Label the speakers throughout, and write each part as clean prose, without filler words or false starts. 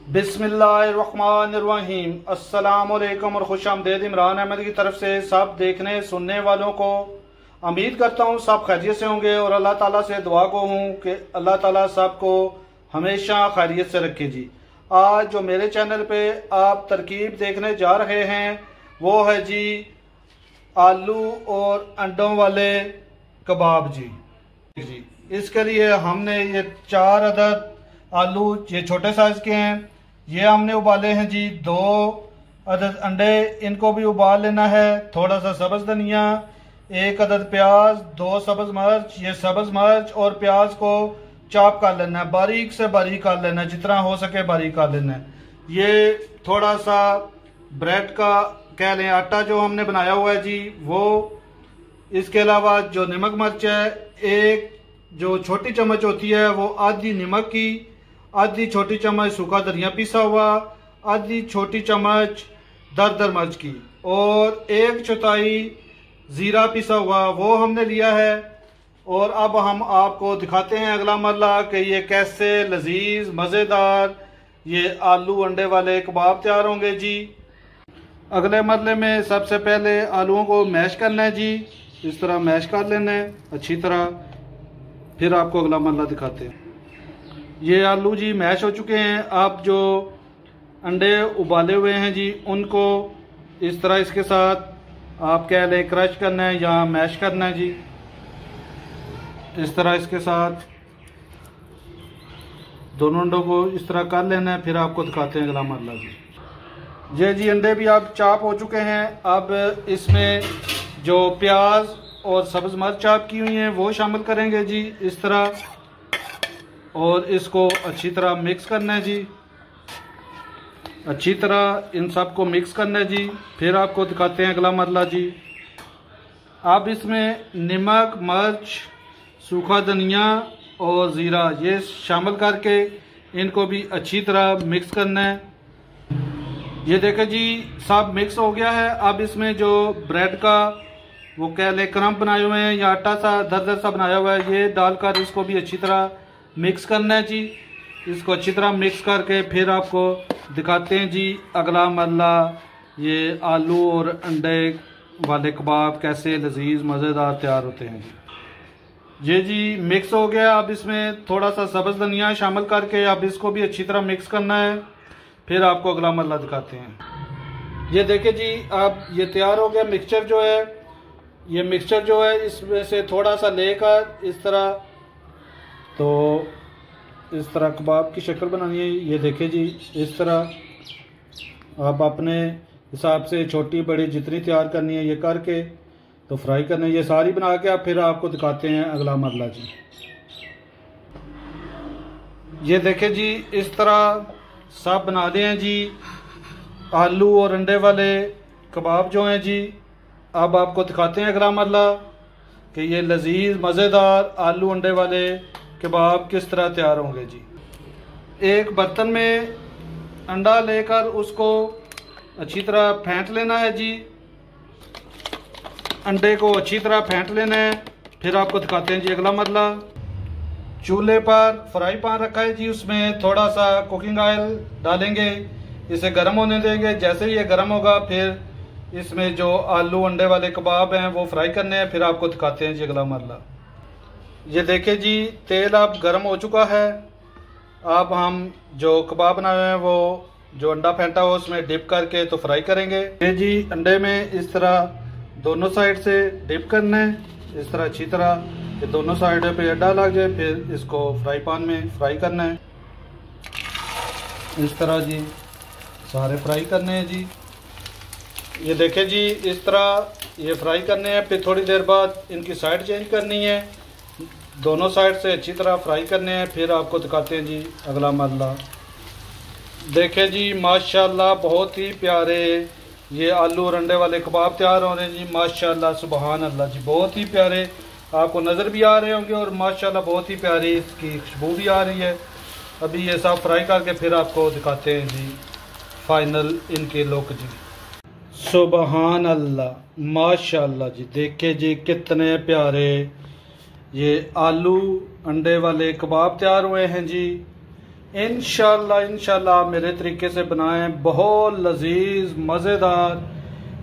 Speaker 1: बिस्मिल्लाहिर्रहमानिर्रहीम। अस्सलामुअलैकुम और खुश आमदीद इमरान अहमद की तरफ से सब देखने सुनने वालों को। उम्मीद करता हूँ सब खैरियत से होंगे और अल्लाह ताला से दुआ को हूँ कि अल्लाह ताला सबको हमेशा खैरियत से रखे जी। आज जो मेरे चैनल पे आप तरकीब देखने जा रहे हैं वो है जी आलू और अंडों वाले कबाब जी। इसके लिए हमने ये 4 अदद आलू, ये छोटे साइज के हैं, ये हमने उबाले हैं जी। 2 अदद अंडे, इनको भी उबाल लेना है। थोड़ा सा सब्ज धनिया, 1 अदद प्याज, 2 सब्ज मिर्च। ये सब्ज मिर्च और प्याज को चॉप कर लेना है, बारीक से बारीक कर लेना है, जितना हो सके बारीक कर लेना है। ये थोड़ा सा ब्रेड का कह लें आटा जो हमने बनाया हुआ है जी वो। इसके अलावा जो नमक मिर्च है, एक जो छोटी चम्मच होती है वो आधी नमक की, आधी छोटी चम्मच सूखा धनिया पिसा हुआ, आधी छोटी चम्मच दरदर मिर्च की और 1/4 ज़ीरा पिसा हुआ वो हमने लिया है। और अब हम आपको दिखाते हैं अगला मरला कि ये कैसे लजीज मज़ेदार ये आलू अंडे वाले कबाब तैयार होंगे जी। अगले मरले में सबसे पहले आलूओं को मैश करना है जी। इस तरह मैश कर लेना है अच्छी तरह, फिर आपको अगला मरला दिखाते हैं। ये आलू जी मैश हो चुके हैं। आप जो अंडे उबाले हुए हैं जी उनको इस तरह इसके साथ आप कह लें क्रश करना है या मैश करना है जी। इस तरह इसके साथ दोनों अंडों को इस तरह कर लेना है, फिर आपको दिखाते हैं अगला मरला जी। ये जी अंडे भी आप चॉप हो चुके हैं। अब इसमें जो प्याज और सब्ज मिर्च चॉप की हुई हैं वो शामिल करेंगे जी इस तरह, और इसको अच्छी तरह मिक्स करना है जी। अच्छी तरह इन सब को मिक्स करना है जी, फिर आपको दिखाते हैं अगला मरला जी। आप इसमें नमक, मिर्च, सूखा धनिया और ज़ीरा ये शामिल करके इनको भी अच्छी तरह मिक्स करना है। ये देखें जी सब मिक्स हो गया है। अब इसमें जो ब्रेड का वो कह ले क्रम्प बनाए हुए हैं या आटा सा दरदर सा बनाया हुआ है ये डालकर इसको भी अच्छी तरह मिक्स करना है जी। इसको अच्छी तरह मिक्स करके फिर आपको दिखाते हैं जी अगला मरला, ये आलू और अंडे वाले कबाब कैसे लजीज मज़ेदार तैयार होते हैं जी। ये जी मिक्स हो गया। अब इसमें थोड़ा सा सब्ज़ धनिया शामिल करके अब इसको भी अच्छी तरह मिक्स करना है, फिर आपको अगला मरला दिखाते हैं। ये देखिए जी अब ये तैयार हो गया मिक्सचर जो है। ये मिक्सचर जो है इसमें से थोड़ा सा लेकर इस तरह, तो इस तरह कबाब की शक्ल बनानी है। ये देखें जी इस तरह आप अपने हिसाब से छोटी बड़ी जितनी तैयार करनी है ये करके तो फ्राई करना है। ये सारी बना के आप फिर आपको दिखाते हैं अगला मरला जी। ये देखें जी इस तरह सब बना लिए हैं जी आलू और अंडे वाले कबाब जो हैं जी। अब आपको दिखाते हैं अगला मरला कि ये लजीज मज़ेदार आलू अंडे वाले कबाब किस तरह तैयार होंगे जी। एक बर्तन में अंडा लेकर उसको अच्छी तरह फेंट लेना है जी। अंडे को अच्छी तरह फेंट लेना है, फिर आपको दिखाते हैं जी अगला मरला। चूल्हे पर फ्राई पैन रखा है जी, उसमें थोड़ा सा कुकिंग ऑयल डालेंगे, इसे गर्म होने देंगे। जैसे ही ये गर्म होगा फिर इसमें जो आलू अंडे वाले कबाब हैं वो फ्राई करने हैं, फिर आपको दिखाते हैं जी अगला मरला। ये देखिए जी तेल अब गर्म हो चुका है। अब हम जो कबाब बनाए हैं वो जो अंडा फेंटा हो उसमें डिप करके तो फ्राई करेंगे। ये जी अंडे में इस तरह दोनों साइड से डिप करना है, इस तरह अच्छी तरह कि दोनों साइड पे अंडा लग जाए, फिर इसको फ्राई पैन में फ्राई करना है। इस तरह जी सारे फ्राई करने हैं जी। ये देखें जी इस तरह ये फ्राई करने हैं, फिर थोड़ी देर बाद इनकी साइड चेंज करनी है, दोनों साइड से अच्छी तरह फ्राई करने हैं, फिर आपको दिखाते हैं जी अगला मरला। देखें जी माशाल्लाह बहुत ही प्यारे ये आलू और अंडे वाले कबाब तैयार हो रहे हैं जी। माशाल्लाह सुबहान अल्लाह जी, बहुत ही प्यारे आपको नज़र भी आ रहे होंगे और माशाल्लाह बहुत ही प्यारी इसकी खुशबू भी आ रही है। अभी ये सब फ्राई करके फिर आपको दिखाते हैं जी फाइनल इनके लुक जी। सुबहान अल्लाह माशाल्लाह जी, देखे जी कितने प्यारे ये आलू अंडे वाले कबाब तैयार हुए हैं जी। इंशाल्लाह मेरे तरीके से बनाएं, बहुत लजीज मज़ेदार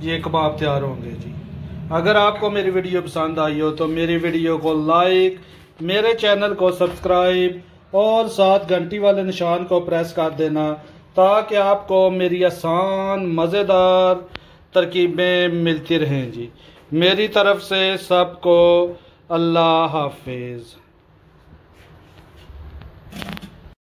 Speaker 1: ये कबाब तैयार होंगे जी। अगर आपको मेरी वीडियो पसंद आई हो तो मेरी वीडियो को लाइक, मेरे चैनल को सब्सक्राइब और साथ घंटी वाले निशान को प्रेस कर देना, ताकि आपको मेरी आसान मज़ेदार तरकीबें मिलती रहें जी। मेरी तरफ से सबको अल्लाह हाफिज़।